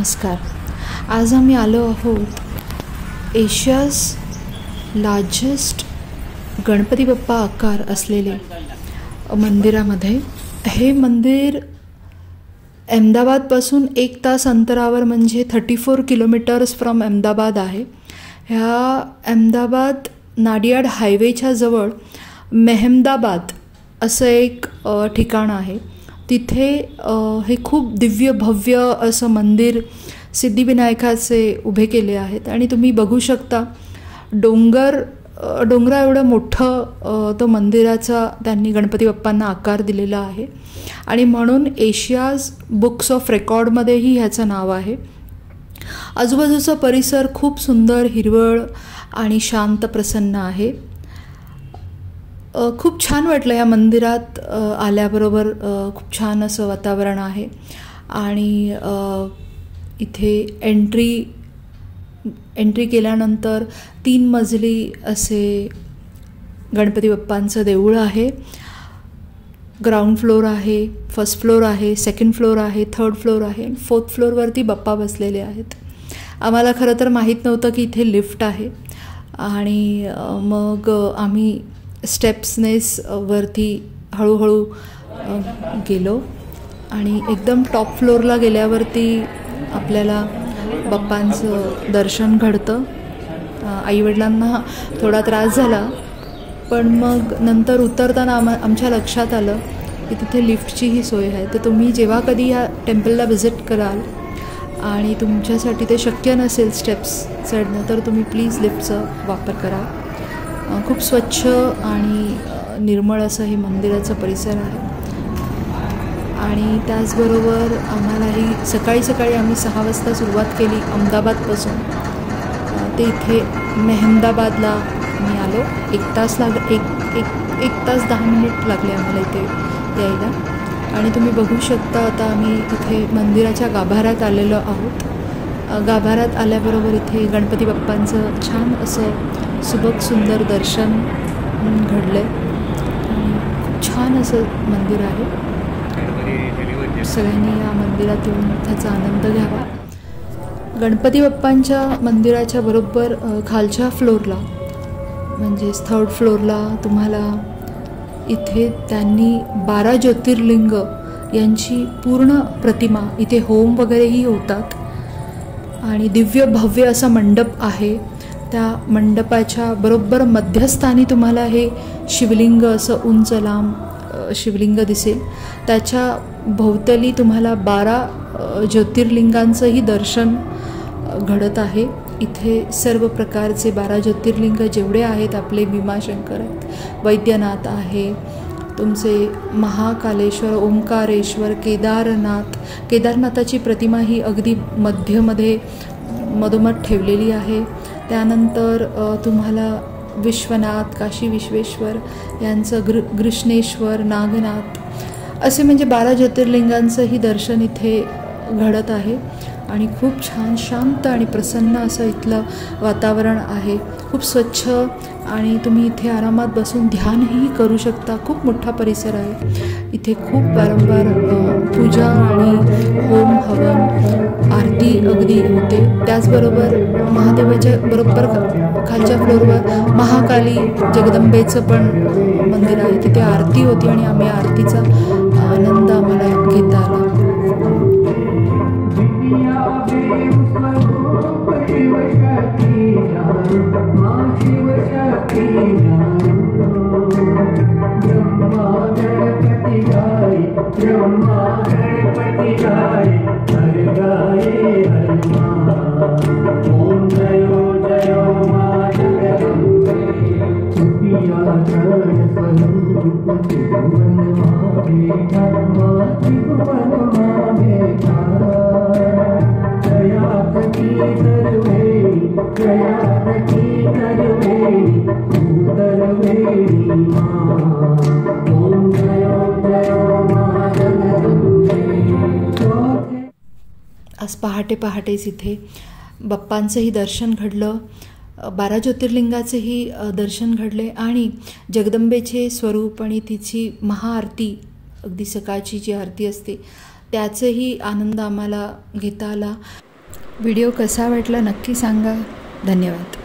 नमस्कार. आज आम्ही आलो आहोत एशियाज लार्जेस्ट गणपती बाप्पा आकार असलेले मंदिरामध्ये. हे मंदिर अहमदाबादपासून 1 तास अंतरावर म्हणजे 34 किलोमीटर्स फ्रॉम अहमदाबाद आहे. ह्या अहमदाबाद नाडियाड हायवेच्या जवळ मेहमदाबाद असं एक ठिकाण आहे. तिथे हे खूप दिव्य भव्य असं मंदिर सिद्धिविनायकाचे उभे केले आहेत आणि तुम्ही बघू शकता डोंगरा एवढं मोठं तो मंदिराचा त्यांनी गणपती बाप्पांना आकार दिलेला आहे आणि म्हणून एशियाज बुक्स ऑफ रेकॉर्डमध्येही ह्याचं नाव आहे. आजूबाजूचा परिसर खूप सुंदर, हिरवळ आणि शांत प्रसन्न आहे. खूप छान वाटलं या मंदिरात आल्याबरोबर. खूप छान असं वातावरण आहे आणि इथे एंट्री केल्यानंतर 3 मजली असे गणपती बाप्पांचं देऊळ आहे. ग्राउंड फ्लोर आहे, फर्स्ट फ्लोर आहे, सेकंड फ्लोर आहे, थर्ड फ्लोर आहे, 4th फ्लोअरवरती बाप्पा बसलेले आहेत. आम्हाला खरं तर माहीत नव्हतं की इथे लिफ्ट आहे आणि मग आम्ही स्टेप्सनेस वरती हळूहळू गेलो आणि एकदम टॉप फ्लोअरला गेल्यावरती आपल्याला बाप्पांचं दर्शन घडतं. आईवडिलांना थोडा त्रास झाला, पण मग नंतर उतरताना आमच्या लक्षात आलं की तिथे लिफ्टचीही सोय आहे. तर तुम्ही जेव्हा कधी या टेम्पलला व्हिजिट कराल आणि तुमच्यासाठी ते शक्य नसेल स्टेप्स चढणं, तर तुम्ही प्लीज लिफ्टचा वापर करा. खूप स्वच्छ आणि निर्मळ असं हे मंदिराचं परिसर आहे आणि त्याचबरोबर आम्हालाही सकाळी आम्ही 6 वाजता सुरुवात केली अहमदाबादपासून. ते इथे मेहमदाबादला मी आलो. 1 तास 10 मिनिट लागले आम्हाला इथे यायला आणि तुम्ही बघू शकता आता आम्ही इथे मंदिराच्या गाभाऱ्यात आलेलो आहोत. गाभाऱ्यात आल्याबरोबर इथे गणपती बाप्पांचं छान असं सुबक सुंदर दर्शन घडलं आणि खूप छान असं मंदिर आहे. सगळ्यांनी या मंदिरात येऊन त्याचा आनंद घ्यावा. गणपती बाप्पांच्या मंदिराच्या बरोबर खालच्या फ्लोअरला म्हणजेच 3rd फ्लोअरला तुम्हाला इथे त्यांनी 12 ज्योतिर्लिंग यांची पूर्ण प्रतिमा, इथे होम वगैरेही होतात आणि दिव्य भव्य असा मंडप आहे. त्या मंडपाच्या बरोबर मध्यस्थानी तुम्हाला हे शिवलिंग असं उंच लांब शिवलिंग दिसेल. त्याच्या भोवतली तुम्हाला 12 ज्योतिर्लिंगांचंही दर्शन घडत आहे. इथे सर्व प्रकारचे 12 ज्योतिर्लिंग जेवढे आहेत, आपले भीमाशंकर आहेत, वैद्यनाथ आहे, तुमचे महाकालेश्वर, ओंकारेश्वर, केदारनाथाची प्रतिमा ही अगदी मधोमध ठेवलेली आहे. त्यानंतर तुम्हाला विश्वनाथ, काशी विश्वेश्वर यांचं गृष्णेश्वर, नागनाथ असे म्हणजे 12 ज्योतिर्लिंगांचंही दर्शन इथे घडत आहे आणि खूप छान शांत आणि प्रसन्न असं इथलं वातावरण आहे. खूप स्वच्छ आणि तुम्ही इथे आरामात बसून ध्यानही करू शकता. खूप मोठा परिसर आहे. इथे खूप वारंवार पूजा आणि होम हवन आरती अगदी होते. त्याचबरोबर महादेवाच्या बरोबर खालच्या फ्लोअरवर महाकाली जगदंबेचं पण मंदिर आहे. तिथे आरती होती आणि आम्ही आरतीचा आनंद आम्हाला घेता आला. आज पहाटेच इथे बाप्पांचंही दर्शन घडलं, 12 ज्योतिर्लिंगाचेही दर्शन घडले आणि जगदंबेचे स्वरूप आणि तिची महाआरती, अगदी सकाळची जी आरती असते त्याचेही आनंद आम्हाला घेता आला. व्हिडिओ कसा वाटला नक्की सांगा. धन्यवाद.